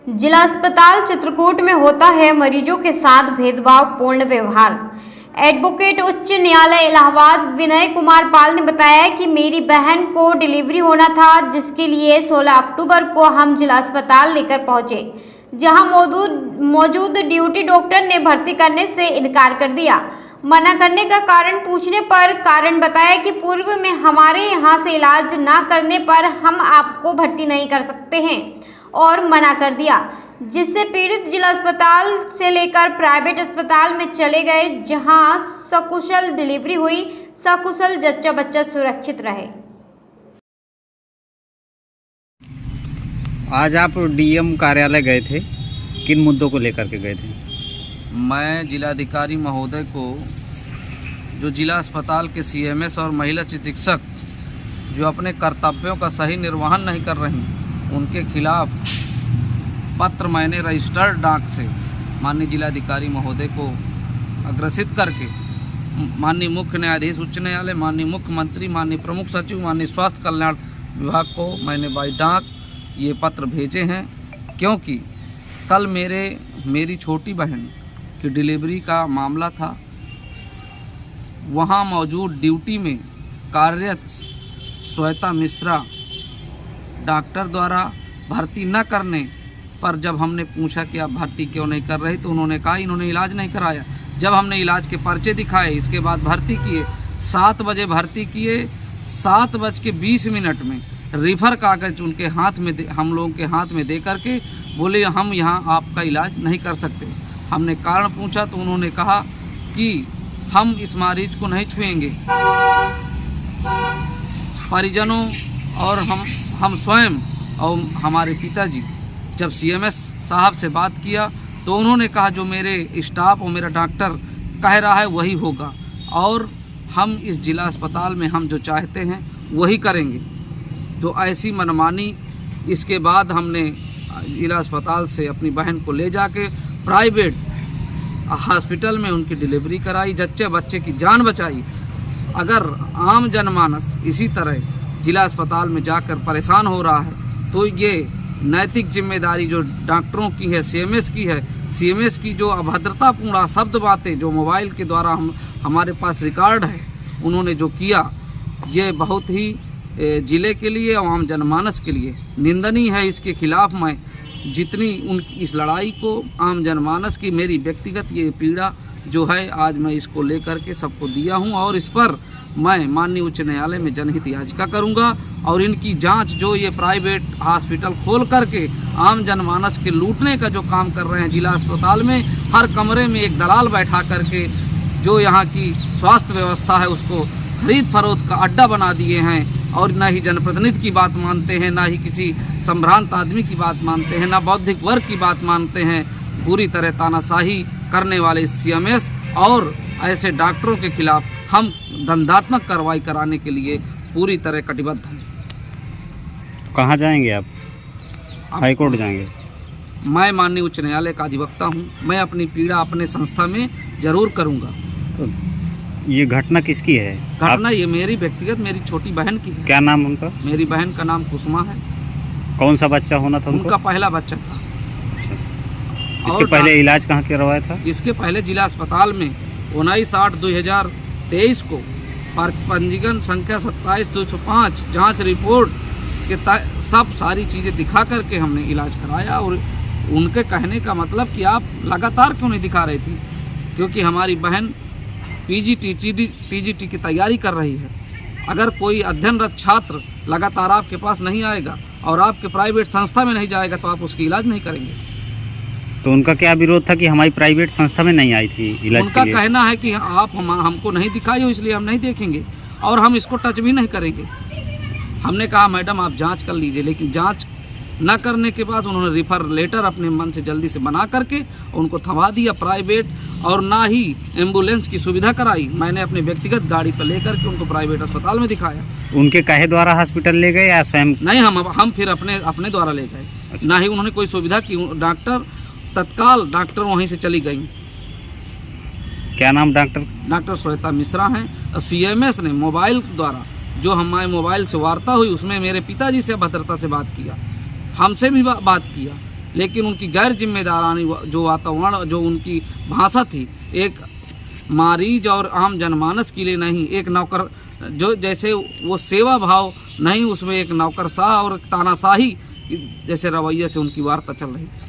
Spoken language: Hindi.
जिला अस्पताल चित्रकूट में होता है मरीजों के साथ भेदभावपूर्ण व्यवहार। एडवोकेट उच्च न्यायालय इलाहाबाद विनय कुमार पाल ने बताया कि मेरी बहन को डिलीवरी होना था, जिसके लिए 16 अक्टूबर को हम जिला अस्पताल लेकर पहुंचे, जहां मौजूद ड्यूटी डॉक्टर ने भर्ती करने से इनकार कर दिया। मना करने का कारण पूछने पर कारण बताया कि पूर्व में हमारे यहां से इलाज न करने पर हम आपको भर्ती नहीं कर सकते हैं और मना कर दिया, जिससे पीड़ित जिला अस्पताल से लेकर प्राइवेट अस्पताल में चले गए, जहां सकुशल डिलीवरी हुई, सकुशल जच्चा बच्चा सुरक्षित रहे। आज आप डीएम कार्यालय गए थे, किन मुद्दों को लेकर के गए थे? मैं जिलाधिकारी महोदय को जो जिला अस्पताल के सीएमएस और महिला चिकित्सक जो अपने कर्तव्यों का सही निर्वहन नहीं कर रही, उनके खिलाफ पत्र मैंने रजिस्टर्ड डाक से माननीय जिलाधिकारी महोदय को अग्रसित करके माननीय मुख्य न्यायाधीश उच्च न्यायालय, माननीय मुख्यमंत्री, माननीय प्रमुख सचिव, माननीय स्वास्थ्य कल्याण विभाग को मैंने बाई डाक ये पत्र भेजे हैं, क्योंकि कल मेरी छोटी बहन की डिलीवरी का मामला था। वहाँ मौजूद ड्यूटी में कार्यरत श्वेता मिश्रा डॉक्टर द्वारा भर्ती न करने पर जब हमने पूछा कि आप भर्ती क्यों नहीं कर रहे, तो उन्होंने कहा इन्होंने इलाज नहीं कराया। जब हमने इलाज के पर्चे दिखाए, इसके बाद भर्ती किए, 7 बजे भर्ती किए, 7:20 में रिफ़र कागज उनके हाथ में हम लोगों के हाथ में दे करके बोले हम यहाँ आपका इलाज नहीं कर सकते। हमने कारण पूछा तो उन्होंने कहा कि हम इस मरीज को नहीं छुएंगे। परिजनों और हम स्वयं और हमारे पिताजी जब सीएमएस साहब से बात किया तो उन्होंने कहा जो मेरे स्टाफ और मेरा डॉक्टर कह रहा है वही होगा, और हम इस जिला अस्पताल में हम जो चाहते हैं वही करेंगे। तो ऐसी मनमानी, इसके बाद हमने जिला अस्पताल से अपनी बहन को ले जाके प्राइवेट हॉस्पिटल में उनकी डिलीवरी कराई, जच्चे बच्चे की जान बचाई। अगर आम जनमानस इसी तरह जिला अस्पताल में जाकर परेशान हो रहा है तो ये नैतिक जिम्मेदारी जो डॉक्टरों की है, सीएमएस की है। सीएमएस की जो अभद्रतापूर्ण शब्द बातें जो मोबाइल के द्वारा हमारे पास रिकॉर्ड है, उन्होंने जो किया, ये बहुत ही ज़िले के लिए और आम जनमानस के लिए निंदनीय है। इसके खिलाफ मैं जितनी उनकी इस लड़ाई को आम जनमानस की मेरी व्यक्तिगत ये पीड़ा जो है, आज मैं इसको लेकर के सबको दिया हूं, और इस पर मैं माननीय उच्च न्यायालय में जनहित याचिका करूंगा। और इनकी जांच जो ये प्राइवेट हॉस्पिटल खोल करके आम जनमानस के लूटने का जो काम कर रहे हैं जिला अस्पताल में, हर कमरे में एक दलाल बैठा करके जो यहाँ की स्वास्थ्य व्यवस्था है उसको खरीद फरोख्त का अड्डा बना दिए हैं, और न ही जनप्रतिनिधि की बात मानते हैं, न ही किसी संभ्रांत आदमी की बात मानते हैं, न बौद्धिक वर्ग की बात मानते हैं। पूरी तरह तानाशाही करने वाले सीएमएस और ऐसे डॉक्टरों के खिलाफ हम दंडात्मक कार्रवाई कराने के लिए पूरी तरह कटिबद्ध हैं। कहाँ जाएंगे आप? हाई कोर्ट जाएंगे? मैं माननीय उच्च न्यायालय का अधिवक्ता हूँ, मैं अपनी पीड़ा अपने संस्था में जरूर करूँगा। तो ये घटना किसकी है? घटना ये मेरी व्यक्तिगत मेरी छोटी बहन की है। क्या नाम उनका? मेरी बहन का नाम कुसुमा है। कौन सा बच्चा होना था उनका? पहला बच्चा था। इसके पहले इलाज कहाँ करवाया था? इसके पहले जिला अस्पताल में 19/8/2023 को पंजीकरण संख्या 27/205 जांच रिपोर्ट के सब सारी चीज़ें दिखा करके हमने इलाज कराया। और उनके कहने का मतलब कि आप लगातार क्यों नहीं दिखा रही थी, क्योंकि हमारी बहन पीजीटी की तैयारी कर रही है। अगर कोई अध्ययनरत छात्र लगातार आपके पास नहीं आएगा और आपके प्राइवेट संस्था में नहीं जाएगा तो आप उसकी इलाज नहीं करेंगे। तो उनका क्या विरोध था कि हमारी प्राइवेट संस्था में नहीं आई थी इलाज उनका के लिए? कहना है कि आप हमको नहीं दिखाई हो, इसलिए हम नहीं देखेंगे और हम इसको टच भी नहीं करेंगे। हमने कहा मैडम आप जांच कर लीजिए, लेकिन जांच न करने के बाद उन्होंने रिफर लेटर अपने मन से जल्दी से बना करके उनको थमा दिया प्राइवेट, और ना ही एम्बुलेंस की सुविधा कराई। मैंने अपने व्यक्तिगत गाड़ी पर लेकर के उनको प्राइवेट अस्पताल में दिखाया। उनके कहे द्वारा हॉस्पिटल ले गए या स्वयं? नहीं, हम फिर अपने द्वारा ले गए। अच्छा। ना ही उन्होंने कोई सुविधा की। तत्काल डॉक्टर वहीं से चली गई। क्या नाम डॉक्टर? डॉक्टर श्वेता मिश्रा हैं। सीएमएस ने मोबाइल द्वारा जो हमारे मोबाइल से वार्ता हुई उसमें मेरे पिताजी से अभद्रता से बात किया, हमसे भी बात किया, लेकिन उनकी गैर जिम्मेदारानी जो वातावरण, जो उनकी भाषा थी, एक मरीज और आम जनमानस के लिए नहीं, एक नौकर जो जैसे वो सेवा भाव नहीं, उसमें एक नौकरशाह और तानाशाही जैसे रवैये से उनकी वार्ता चल रही थी।